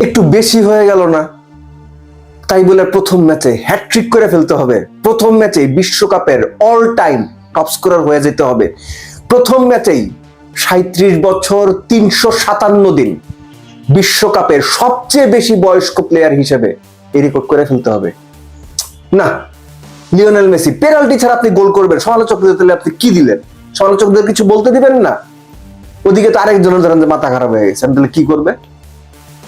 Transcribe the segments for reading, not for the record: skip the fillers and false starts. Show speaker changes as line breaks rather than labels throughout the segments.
একটু বেশি হয়ে গেল না? তাই বলে প্রথম ম্যাচে হ্যাটট্রিক করে ফেলতে হবে? প্রথম ম্যাচে বিশ্বকাপের অল টাইম টপ স্কোরার হয়ে যেতে হবে? প্রথম ম্যাচেই ৩৭ বছর ৩৫৭ দিন বিশ্বকাপের সবচেয়ে বেশি বয়স্ক প্লেয়ার হিসেবে এই রেকর্ড করে ফেলতে হবে? না, লিওনেল মেসি পেনাল্টি ছাড়া আপনি গোল করবেন, সমালোচকদের তাহলে আপনি কি দিলেন? সমালোচকদের কিছু বলতে দিবেন না? ওদিকে তো আরেকজনের ধরেন যে মাথা খারাপ হয়ে গেছে, তাহলে কি করবে?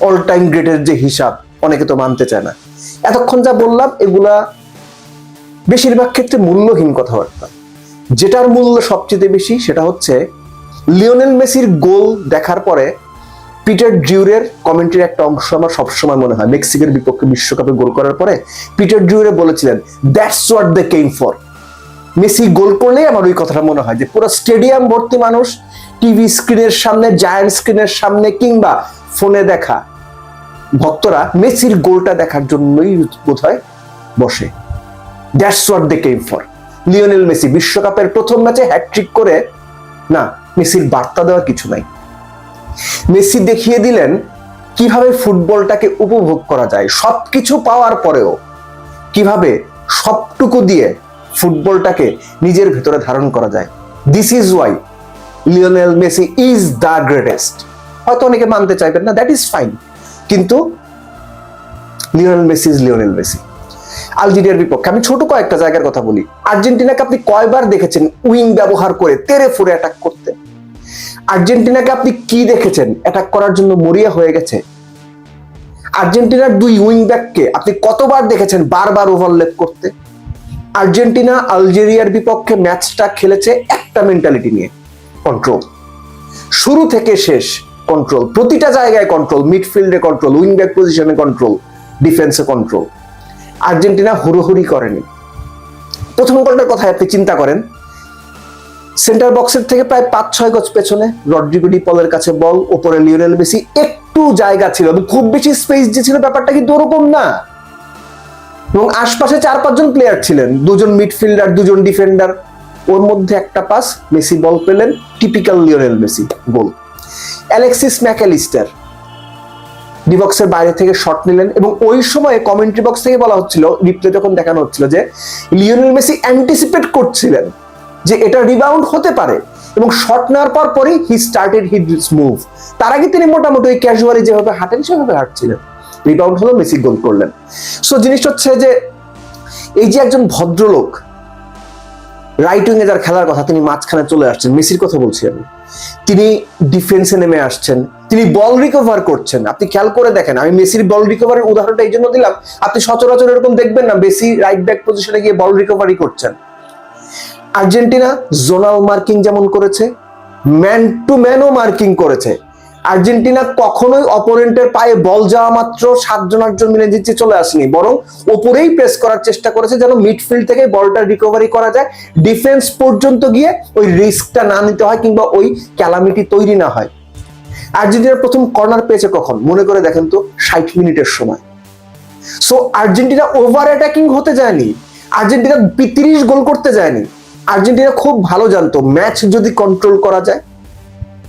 অল টাইম গ্রেটের যে হিসাব অনেকে তো মানতে চায় না। এতক্ষণ যা বললাম এগুলা বেশিরভাগ ক্ষেত্রে মূল্যহীন কথাবার্তা। যেটার মূল্য সবচেয়ে বেশি সেটা হচ্ছে লিওনেল মেসির গোল দেখার পরে পিটার ড্রিউরের কমেন্ট্রির একটা অংশ আমার সবসময় মনে হয়। মেক্সিকোর বিপক্ষে বিশ্বকাপে গোল করার পরে পিটার ড্রিউরে বলেছিলেন, that's what they came for. Messi goal করলেই আমার ওই কথাটা মনে হয় যে পুরো স্টেডিয়াম ভর্তি মানুষ টিভি স্ক্রিনের সামনে, জায়ান্ট স্ক্রিনের সামনে কিংবা ফোনে দেখা ভক্তরা মেসির গোলটা দেখার জন্যই বোধহয় বসে। That's what they came for. Lionel Messi বিশ্বকাপের প্রথম ম্যাচে হ্যাটট্রিক করে না, মেসির বার্তা দেওয়ার কিছু নাই। মেসি দেখিয়ে দিলেন কিভাবে ফুটবলটাকে উপভোগ করা যায়, সবকিছু পাওয়ার পরেও কিভাবে সবটুকু দিয়ে ফুটবলটাকে নিজের ভেতরে ধারণ করা যায়। This is why Lionel Messi is the greatest. হয়তো অনেকে মানতে চাইবেন না, দ্যাট ইজ ফাইন, কিন্তু Lionel Messi is Lionel Messi. আলজেরিয়ার বিপক্ষে আমি ছোট কয়েকটা জায়গার কথা বলি। আর্জেন্টিনাকে আপনি কয়বার দেখেছেন উইং ব্যবহার করে তেরে ফুরে অ্যাটাক করতে? আর্জেন্টিনাকে আপনি কি দেখেছেন অ্যাটাক করার জন্য মরিয়া হয়ে গেছে? আর্জেন্টিনার দুই উইং ব্যাককে আপনি কতবার দেখেছেন বারবার ওভারল্যাপ করতে? আর্জেন্টিনা আলজেরিয়ার বিপক্ষে ম্যাচটা খেলেছে একটা মেন্টালিটি নিয়ে, কন্ট্রোল। শুরু থেকে শেষ কন্ট্রোল, প্রতিটা জায়গায় কন্ট্রোল, মিডফিল্ডে কন্ট্রোল, উইং ব্যাক পজিশনে কন্ট্রোল, ডিফেন্সে কন্ট্রোল। আর্জেন্টিনা হুড়োহুড়ি করেনি। প্রথম গোলটার কথা আপনি চিন্তা করেন, সেন্টার বক্সের থেকে প্রায় ৫-৬ গজ পেছনে রড্রিগো ডি পলের কাছে বল, ওপরে লিওনেল মেসি, একটু জায়গা ছিল, খুব বেশি স্পেস যে ছিল ব্যাপারটা কিন্তু ওরকম না। এবং আশপাশে ৪-৫ জন প্লেয়ার ছিলেন, দুজন মিডফিল্ডার, দুজন ডিফেন্ডার, ওর মধ্যে একটা পাস, মেসি বল পেলেন, টিপিক্যাল লিওনেল মেসি, গোল। অ্যালেক্সিস ম্যাকঅ্যালিস্টার ডিবক্সের বাইরে থেকে শট নিলেন এবং ওই সময় কমেন্ট্রি বক্স থেকে বলা হচ্ছিল, রিপ্লে যখন দেখানো হচ্ছিল, যে লিওনেল মেসি অ্যান্টিসিপেট করছিলেন যে এটা রিবাউন্ড হতে পারে এবং শট নেওয়ার পরই হি স্টার্টেড হিজ মুভ। তার আগে তিনি মোটামুটি ক্যাজুয়ালি যেভাবে হাঁটেন সেভাবে হাঁটছিলেন, রিবাউন্ড হলো, মেসি গোল করলেন। সো জিনিসটা হচ্ছে যে এই যে একজন ভদ্রলোক রাইট উইং এ যার খেলার কথা, তিনি মাঝখানে চলে আসছেন, মেসির কথা বলছি আমি, তিনি ডিফেন্সে নেমে আসছেন, তিনি বল রিকভার করছেন। আপনি খেয়াল করে দেখেন, আমি মেসির বল রিকভারের উদাহরণটা এই জন্য দিলাম, আপনি সচরাচর এরকম দেখবেন না মেসি রাইট ব্যাক পজিশনে গিয়ে বল রিকভারি করছেন। আর্জেন্টিনা জোনাল মার্কিং যেমন করেছে, ম্যান টু ম্যানও মার্কিং করেছে। আর্জেন্টিনা কখনোই অপোনেন্টের পায়ে বল যাওয়া মাত্র 7-8 জন মিলে দিচ্ছে চলে আসেনি, বরং ওপরেই প্রেস করার চেষ্টা করেছে যেন মিডফিল্ড থেকে বলটা রিকভারি করা যায়, ডিফেন্স পর্যন্ত গিয়ে ওই রিস্কটা না নিতে হয় কিংবা ওই ক্যালামিটি তৈরি না হয়। আর্জেন্টিনার প্রথম কর্নার পেয়েছে কখন মনে করে দেখেন তো, 60 মিনিটের সময়। সো আর্জেন্টিনা ওভার অ্যাটাকিং হতে যায়নি, আর্জেন্টিনা 30 গোল করতে যায়নি। আর্জেন্টিনা খুব ভালো জানতো ম্যাচ যদি কন্ট্রোল করা যায়,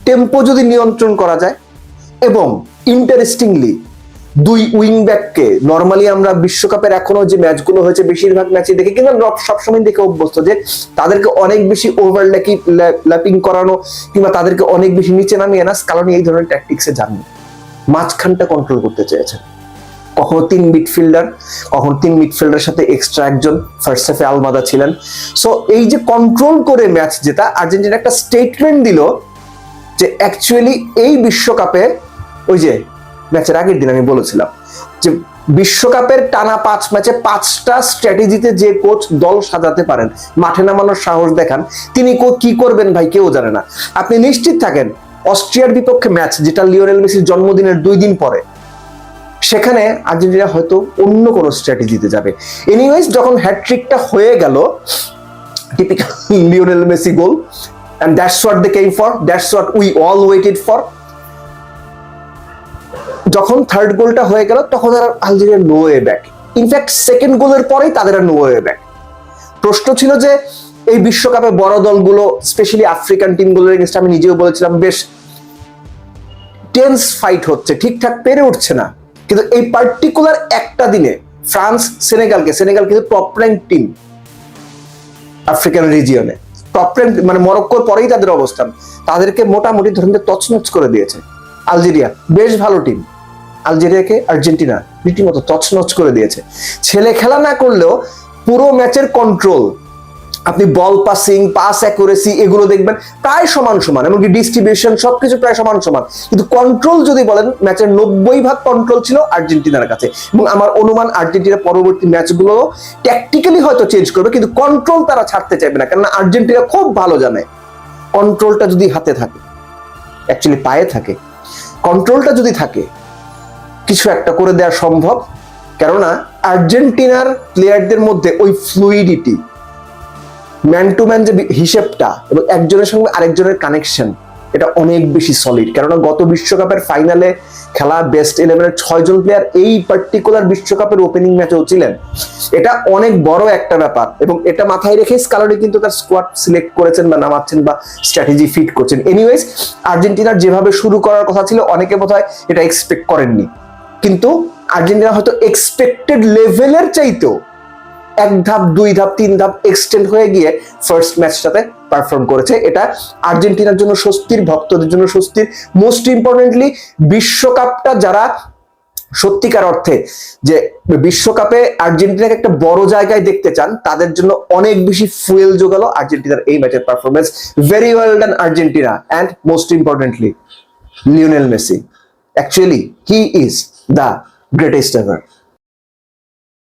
টেম্পো যদি নিয়ন্ত্রণ করা যায়, এবং ইন্টারেস্টিংলি দুই উইং ব্যাককে, নর্মালি আমরা বিশ্বকাপের এখনো যে ম্যাচগুলো হয়েছে বেশিরভাগ ম্যাচে দেখে কিংবা সবসময় দেখে অভ্যস্ত যে তাদেরকে অনেক বেশি ওভারল্যাপিং করানো কিংবা তাদেরকে অনেক বেশি নিচে নামিয়ে আনা, কারণ এই ধরনের ট্যাকটিক্সে যাননি, মাঝখানটা কন্ট্রোল করতে চেয়েছেন। কখনো 3 মিডফিল্ডার, কখনো 3 মিডফিল্ডারের সাথে এক্সট্রা একজন, ফার্স্ট হাফে আলমাদা ছিলেন। সো এই যে কন্ট্রোল করে ম্যাচ জেতা, আর্জেন্টিনা একটা স্টেটমেন্ট দিল যে অ্যাকচুয়ালি এই বিশ্বকাপে, ওই যে ম্যাচের আগের দিন আমি বলেছিলাম যে বিশ্বকাপের টানা 5 ম্যাচে 5টা স্ট্র্যাটেজিতে যে কোচ দল সাজাতে পারেন, মাঠে নামানোর সাহস দেখান, তিনি কি করবেন ভাই কেউ জানে না। আপনি নিশ্চিত থাকেন অস্ট্রিয়ার বিপক্ষে ম্যাচ, যেটা লিওনেল মেসির জন্মদিনের 2 দিন পরে, সেখানে আর্জেন্টিনা হয়তো অন্য কোনো স্ট্র্যাটেজিতে যাবে। এনিওয়েজ যখন হ্যাটট্রিকটা হয়ে গেল, typical Lionel Messi goal, and that's what they came for, that's what we all waited for। যখন থার্ড গোলটা হয়ে গেল তখন আর Algeria no way back, in fact second গোলের পরেই তাদের আর নো ওয়ে ব্যাক। প্রশ্ন ছিল যে এই বিশ্বকাপে বড় দলগুলো, স্পেশালি আফ্রিকান টিমগুলোর এগেইনস্ট আমি নিজেও বলেছিলাম বেশ টেন্স ফাইট হচ্ছে, ঠিকঠাক পেরে উঠছে না, কিন্তু এই পার্টিকুলার একটা দিনে ফ্রান্স সেনেগাল কিন্তু টপ র্যাঙ্ক টিম আফ্রিকান রিজিয়নে, টপ র্যাঙ্ক মানে মরক্কোর পরেই তাদের অবস্থান, তাদেরকে মোটামুটি ধরুন তছনছ করে দিয়েছে। আলজেরিয়া বেশ ভালো টিম, আলজেরিয়াকে আর্জেন্টিনা রীতিমতো তছনছ করে দিয়েছে। ছেলে খেলা না করলেও পুরো ম্যাচের কন্ট্রোল, আপনি বল পাসিং, পাস অ্যাকুরেসি এগুলো দেখবেন প্রায় সমান সমান, এমনকি ডিস্ট্রিবিউশন সবকিছু প্রায় সমান সমান, কিন্তু কন্ট্রোল যদি বলেন ম্যাচের 90% কন্ট্রোল ছিল আর্জেন্টিনার কাছে। এবং আমার অনুমান আর্জেন্টিনা পরবর্তী ম্যাচগুলো ট্যাকটিক্যালি হয়তো চেঞ্জ করবে, কিন্তু কন্ট্রোল তারা ছাড়তে চাইবে না, কেননা আর্জেন্টিনা খুব ভালো জানে কন্ট্রোলটা যদি হাতে থাকে, অ্যাকচুয়ালি পায়ে থাকে, কন্ট্রোলটা যদি থাকে কিছু একটা করে দেওয়া সম্ভব। কেননা আর্জেন্টিনার প্লেয়ারদের মধ্যে ওই ফ্লুইডিটি, ম্যান টু ম্যান যে হিসেবটা এবং একজনের সঙ্গে আরেকজনের কানেকশন, এটা অনেক বেশি সলিড। কেননা গত বিশ্বকাপের ফাইনালে খেলা বেস্ট 11-এর 6 জন প্লেয়ার এই পার্টিকুলার বিশ্বকাপের ওপেনিং ম্যাচেও ছিলেন। এটা অনেক বড় একটা ব্যাপার, এবং এটা মাথায় রেখে স্কালোনি কিন্তু তার স্কোয়াড সিলেক্ট করেছেন বা নামাচ্ছেন বা স্ট্র্যাটেজি ফিট করছেন। এনিওয়েজ, আর্জেন্টিনার যেভাবে শুরু করার কথা ছিল অনেকে বোধহয় এটা এক্সপেক্ট করেননি, কিন্তু আর্জেন্টিনা হয়তো এক্সপেক্টেড লেভেলের চাইতেও 1 ধাপ 2 ধাপ 3 ধাপ এক্সটেন্ড হয়ে গিয়ে ফার্স্ট ম্যাচটাতে পারফর্ম করেছে। এটা আর্জেন্টিনার জন্য স্বস্তির, ভক্তদের জন্য স্বস্তির। মোস্ট ইম্পর্টেন্টলি বিশ্বকাপটা যারা সত্যিকার অর্থে যে বিশ্বকাপে আর্জেন্টিনাকে একটা বড় জায়গায় দেখতে চান, তাদের জন্য অনেক বেশি ফুয়েল জোগালো আর্জেন্টিনার এই ম্যাচের performance. Very well done Argentina, and most importantly Lionel Messi. Actually he is the greatest ever.